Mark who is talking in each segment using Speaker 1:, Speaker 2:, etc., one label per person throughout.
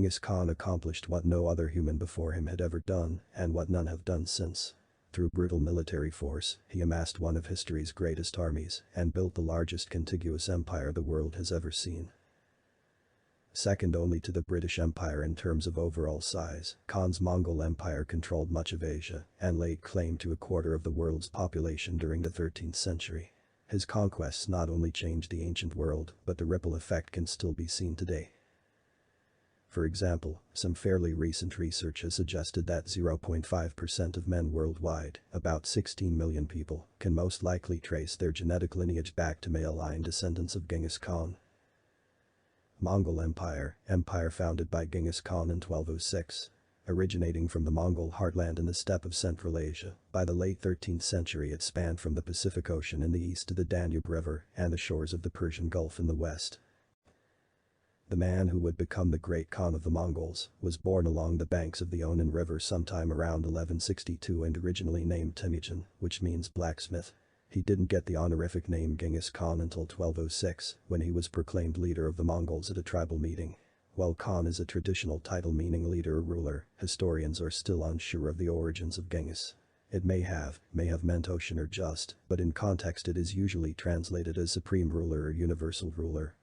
Speaker 1: Genghis Khan accomplished what no other human before him had ever done and what none have done since. Through brutal military force, he amassed one of history's greatest armies and built the largest contiguous empire the world has ever seen. Second only to the British Empire in terms of overall size, Khan's Mongol Empire controlled much of Asia and laid claim to a quarter of the world's population during the 13th century. His conquests not only changed the ancient world, but the ripple effect can still be seen today. For example, some fairly recent research has suggested that 0.5% of men worldwide, about 16 million people, can most likely trace their genetic lineage back to male line descendants of Genghis Khan. Mongol Empire founded by Genghis Khan in 1206. Originating from the Mongol heartland in the steppe of Central Asia, by the late 13th century it spanned from the Pacific Ocean in the east to the Danube River and the shores of the Persian Gulf in the west. The man who would become the great Khan of the Mongols was born along the banks of the Onan River sometime around 1162 and originally named Temujin, which means blacksmith. He didn't get the honorific name Genghis Khan until 1206, when he was proclaimed leader of the Mongols at a tribal meeting. While Khan is a traditional title meaning leader or ruler, historians are still unsure of the origins of Genghis. It may have meant ocean or just, but in context it is usually translated as supreme ruler or universal ruler.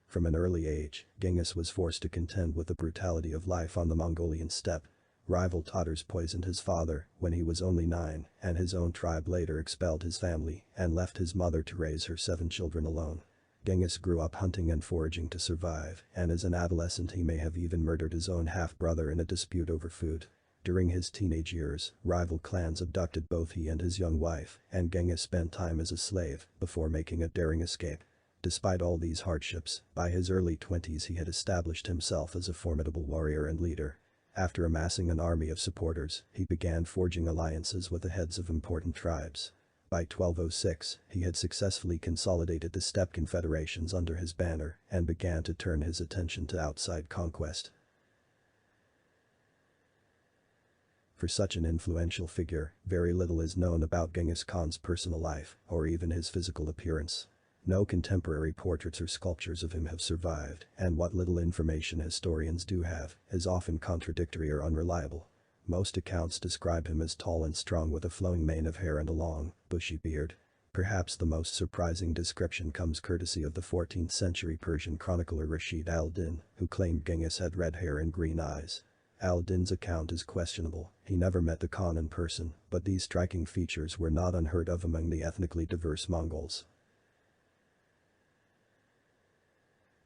Speaker 1: From an early age, Genghis was forced to contend with the brutality of life on the Mongolian steppe. Rival Tatars poisoned his father when he was only 9, and his own tribe later expelled his family and left his mother to raise her 7 children alone. Genghis grew up hunting and foraging to survive, and as an adolescent he may have even murdered his own half-brother in a dispute over food. During his teenage years, rival clans abducted both he and his young wife, and Genghis spent time as a slave before making a daring escape. Despite all these hardships, by his early 20s he had established himself as a formidable warrior and leader. After amassing an army of supporters, he began forging alliances with the heads of important tribes. By 1206, he had successfully consolidated the steppe confederations under his banner and began to turn his attention to outside conquest. For such an influential figure, very little is known about Genghis Khan's personal life or even his physical appearance. No contemporary portraits or sculptures of him have survived, and what little information historians do have is often contradictory or unreliable. Most accounts describe him as tall and strong with a flowing mane of hair and a long, bushy beard. Perhaps the most surprising description comes courtesy of the 14th century Persian chronicler Rashid al-Din, who claimed Genghis had red hair and green eyes. Al-Din's account is questionable. He never met the Khan in person, but these striking features were not unheard of among the ethnically diverse Mongols.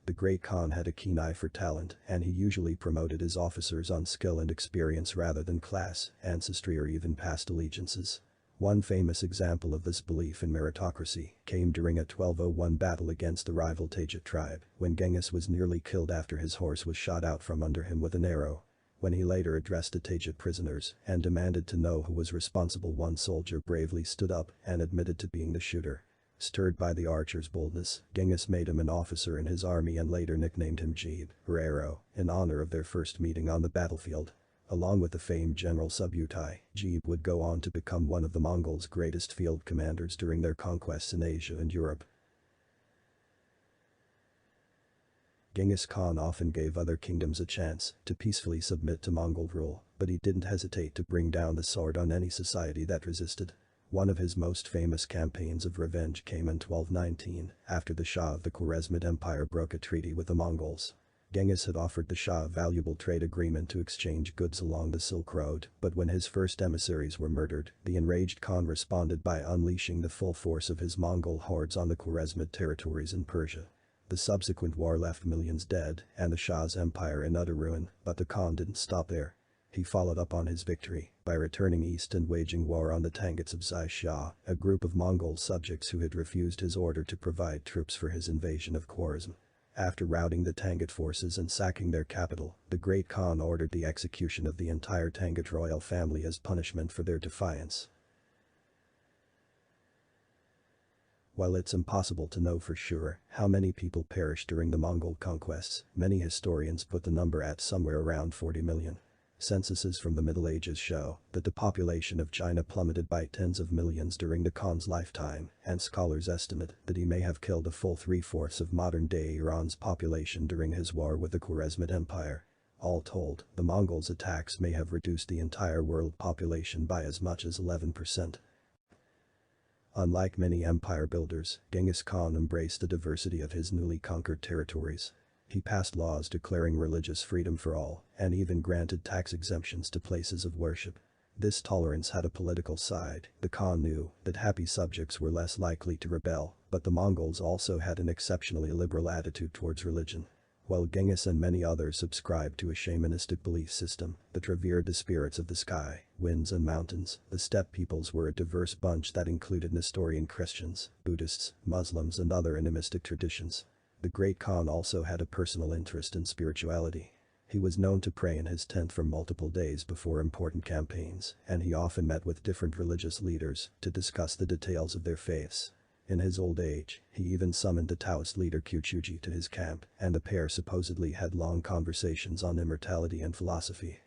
Speaker 1: The great Khan had a keen eye for talent, and he usually promoted his officers on skill and experience rather than class, ancestry or even past allegiances. One famous example of this belief in meritocracy came during a 1201 battle against the rival Tajik tribe, when Genghis was nearly killed after his horse was shot out from under him with an arrow. When he later addressed the Tajik prisoners and demanded to know who was responsible, one soldier bravely stood up and admitted to being the shooter. Stirred by the archer's boldness, Genghis made him an officer in his army and later nicknamed him Jeeb, or Arrow, in honor of their first meeting on the battlefield. Along with the famed General Subutai, Jeeb would go on to become one of the Mongols' greatest field commanders during their conquests in Asia and Europe. Genghis Khan often gave other kingdoms a chance to peacefully submit to Mongol rule, but he didn't hesitate to bring down the sword on any society that resisted. One of his most famous campaigns of revenge came in 1219, after the Shah of the Khwarezmid Empire broke a treaty with the Mongols. Genghis had offered the Shah a valuable trade agreement to exchange goods along the Silk Road, but when his first emissaries were murdered, the enraged Khan responded by unleashing the full force of his Mongol hordes on the Khwarezmid territories in Persia. The subsequent war left millions dead and the Shah's empire in utter ruin, but the Khan didn't stop there. He followed up on his victory by returning east and waging war on the Tanguts of Zai Shah, a group of Mongol subjects who had refused his order to provide troops for his invasion of Khwarezm. After routing the Tangut forces and sacking their capital, the great Khan ordered the execution of the entire Tangut royal family as punishment for their defiance. While it's impossible to know for sure how many people perished during the Mongol conquests, many historians put the number at somewhere around 40 million. Censuses from the Middle Ages show that the population of China plummeted by tens of millions during the Khan's lifetime, and scholars estimate that he may have killed a full 3/4 of modern-day Iran's population during his war with the Khwarezmid Empire. All told, the Mongols' attacks may have reduced the entire world population by as much as 11%. Unlike many empire builders, Genghis Khan embraced the diversity of his newly conquered territories. He passed laws declaring religious freedom for all, and even granted tax exemptions to places of worship. This tolerance had a political side. The Khan knew that happy subjects were less likely to rebel, but the Mongols also had an exceptionally liberal attitude towards religion. While Genghis and many others subscribed to a shamanistic belief system that revered the spirits of the sky, winds and mountains, the steppe peoples were a diverse bunch that included Nestorian Christians, Buddhists, Muslims and other animistic traditions. The Great Khan also had a personal interest in spirituality. He was known to pray in his tent for multiple days before important campaigns, and he often met with different religious leaders to discuss the details of their faiths. In his old age, he even summoned the Taoist leader Qiuchuji to his camp, and the pair supposedly had long conversations on immortality and philosophy.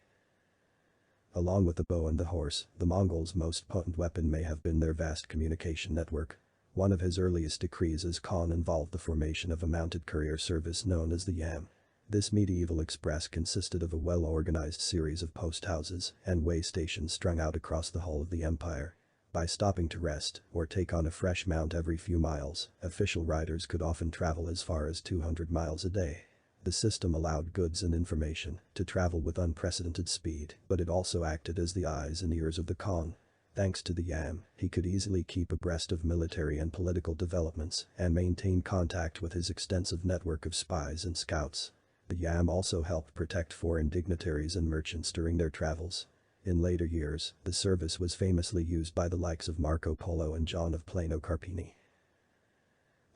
Speaker 1: Along with the bow and the horse, the Mongols' most potent weapon may have been their vast communication network. One of his earliest decrees as Khan involved the formation of a mounted courier service known as the Yam. This medieval express consisted of a well-organized series of post houses and way stations strung out across the whole of the empire. By stopping to rest or take on a fresh mount every few miles, official riders could often travel as far as 200 miles a day. The system allowed goods and information to travel with unprecedented speed, but it also acted as the eyes and ears of the Khan. Thanks to the Yam, he could easily keep abreast of military and political developments and maintain contact with his extensive network of spies and scouts. The Yam also helped protect foreign dignitaries and merchants during their travels. In later years, the service was famously used by the likes of Marco Polo and John of Plano Carpini.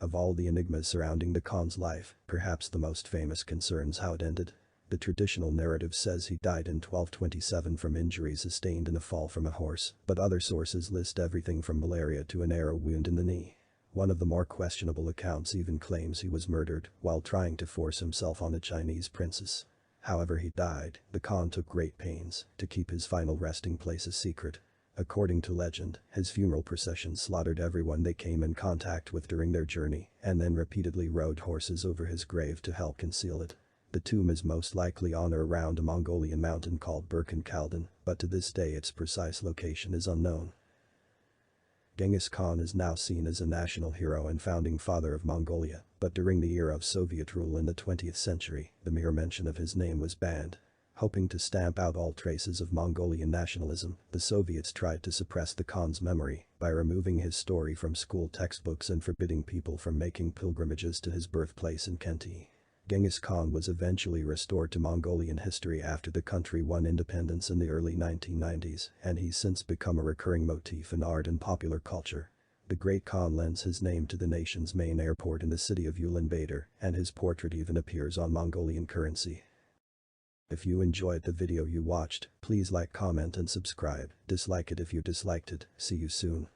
Speaker 1: Of all the enigmas surrounding the Khan's life, perhaps the most famous concerns how it ended. The traditional narrative says he died in 1227 from injuries sustained in a fall from a horse, but other sources list everything from malaria to an arrow wound in the knee. One of the more questionable accounts even claims he was murdered while trying to force himself on a Chinese princess. However he died, the Khan took great pains to keep his final resting place a secret. According to legend, his funeral procession slaughtered everyone they came in contact with during their journey and then repeatedly rode horses over his grave to help conceal it. The tomb is most likely on or around a Mongolian mountain called Burkhan Khaldan, but to this day its precise location is unknown. Genghis Khan is now seen as a national hero and founding father of Mongolia, but during the era of Soviet rule in the 20th century, the mere mention of his name was banned. Hoping to stamp out all traces of Mongolian nationalism, the Soviets tried to suppress the Khan's memory by removing his story from school textbooks and forbidding people from making pilgrimages to his birthplace in Khenti. Genghis Khan was eventually restored to Mongolian history after the country won independence in the early 1990s, and he's since become a recurring motif in art and popular culture. The Great Khan lends his name to the nation's main airport in the city of Ulaanbaatar, and his portrait even appears on Mongolian currency. If you enjoyed the video you watched, please like, comment and subscribe. Dislike it if you disliked it. See you soon.